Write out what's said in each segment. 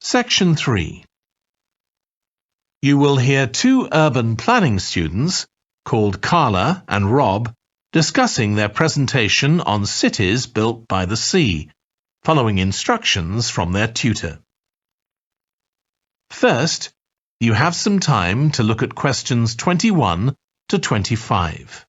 Section 3. You will hear two urban planning students, called Carla and Rob, discussing their presentation on cities built by the sea, following instructions from their tutor. First, you have some time to look at questions 21 to 25.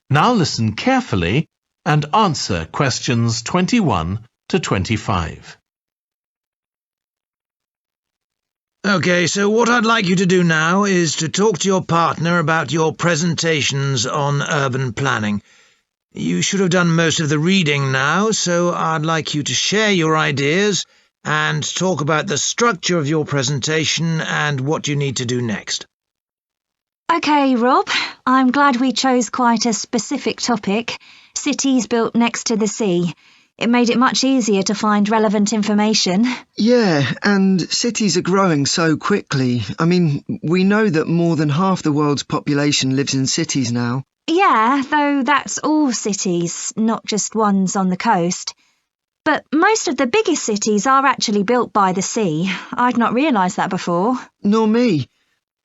Now listen carefully and answer questions 21 to 25. Okay, so what I'd like you to do now is to talk to your partner about your presentations on urban planning. You should have done most of the reading now, so I'd like you to share your ideas and talk about the structure of your presentation and what you need to do next. OK, Rob, I'm glad we chose quite a specific topic, cities built next to the sea. It made it much easier to find relevant information. Yeah, and cities are growing so quickly. I mean, we know that more than half the world's population lives in cities now. Yeah, though that's all cities, not just ones on the coast. But most of the biggest cities are actually built by the sea. I'd not realised that before. Nor me.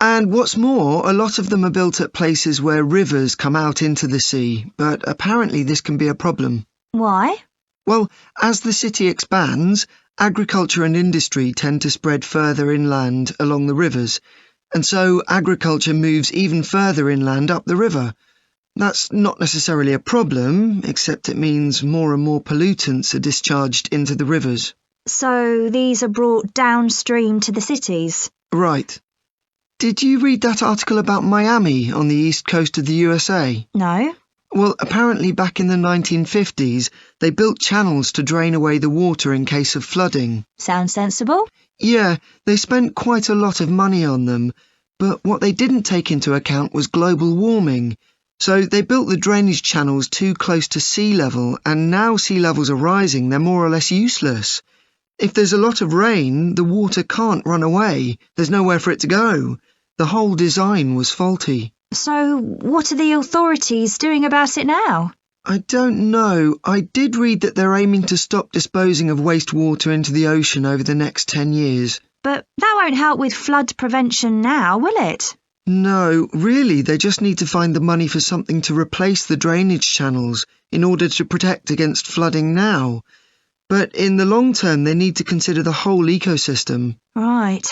And what's more, a lot of them are built at places where rivers come out into the sea, but apparently this can be a problem. Why? Well, as the city expands, agriculture and industry tend to spread further inland along the rivers, and so agriculture moves even further inland up the river. That's not necessarily a problem, except it means more and more pollutants are discharged into the rivers. So these are brought downstream to the cities? Right. Did you read that article about Miami on the east coast of the USA? No. Well, apparently back in the 1950s, they built channels to drain away the water in case of flooding. Sounds sensible. Yeah, they spent quite a lot of money on them, but what they didn't take into account was global warming. So they built the drainage channels too close to sea level, and now sea levels are rising, they're more or less useless. If there's a lot of rain, the water can't run away. There's nowhere for it to go. The whole design was faulty. So what are the authorities doing about it now? I don't know. I did read that they're aiming to stop disposing of wastewater into the ocean over the next 10 years. But that won't help with flood prevention now, will it? No, really, they just need to find the money for something to replace the drainage channels in order to protect against flooding now. But in the long term, they need to consider the whole ecosystem. Right.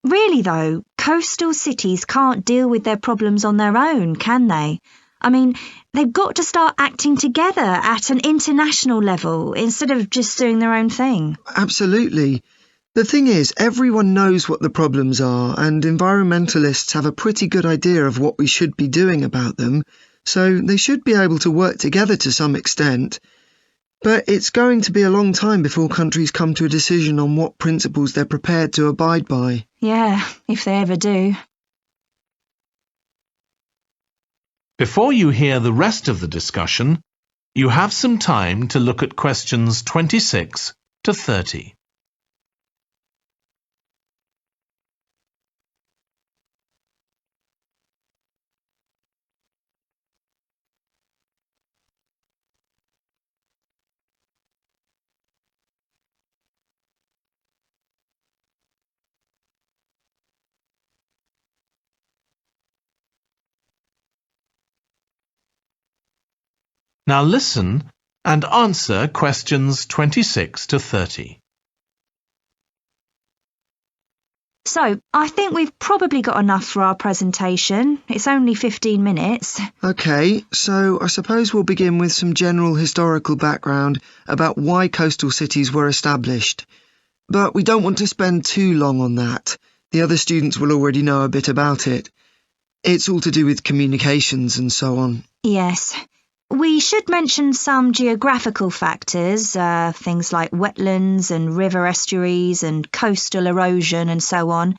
Really, though, coastal cities can't deal with their problems on their own, can they? I mean, they've got to start acting together at an international level instead of just doing their own thing. Absolutely. The thing is, everyone knows what the problems are, and environmentalists have a pretty good idea of what we should be doing about them, so they should be able to work together to some extent. But it's going to be a long time before countries come to a decision on what principles they're prepared to abide by. Yeah, if they ever do. Before you hear the rest of the discussion, you have some time to look at questions 26 to 30. Now listen and answer questions 26 to 30. So, I think we've probably got enough for our presentation. It's only 15 minutes. OK, so I suppose we'll begin with some general historical background about why coastal cities were established. But we don't want to spend too long on that. The other students will already know a bit about it. It's all to do with communications and so on. Yes. We should mention some geographical factors, things like wetlands and river estuaries and coastal erosion and so on.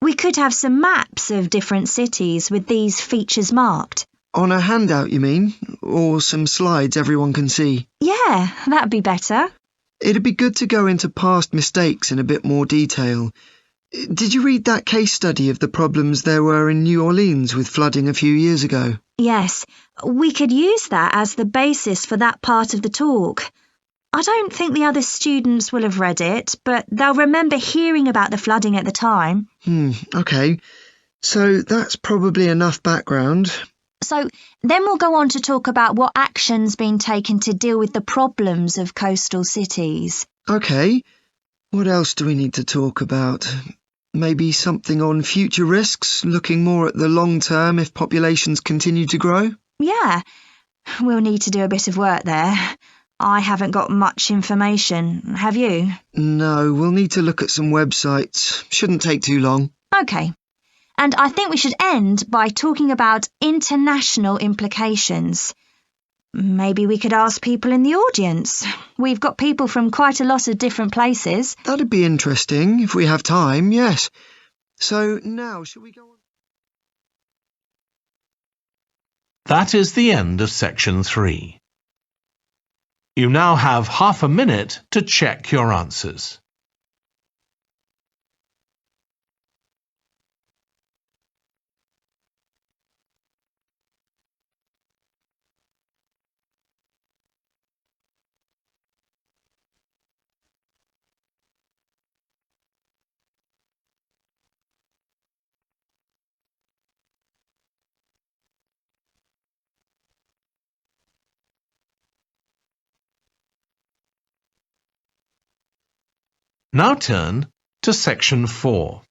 We could have some maps of different cities with these features marked. On a handout, you mean? Or some slides everyone can see? Yeah, that'd be better. It'd be good to go into past mistakes in a bit more detail. Did you read that case study of the problems there were in New Orleans with flooding a few years ago? Yes, we could use that as the basis for that part of the talk. I don't think the other students will have read it, but they'll remember hearing about the flooding at the time. Okay. So that's probably enough background. So then we'll go on to talk about what action's been taken to deal with the problems of coastal cities. Okay. What else do we need to talk about? Maybe something on future risks, looking more at the long term if populations continue to grow? Yeah, we'll need to do a bit of work there. I haven't got much information, have you? No, we'll need to look at some websites. Shouldn't take too long. OK. And I think we should end by talking about international implications. Maybe we could ask people in the audience. We've got people from quite a lot of different places. That'd be interesting, if we have time, yes. So now, shall we go on? That is the end of section 3. You now have half a minute to check your answers. Now turn to section 4.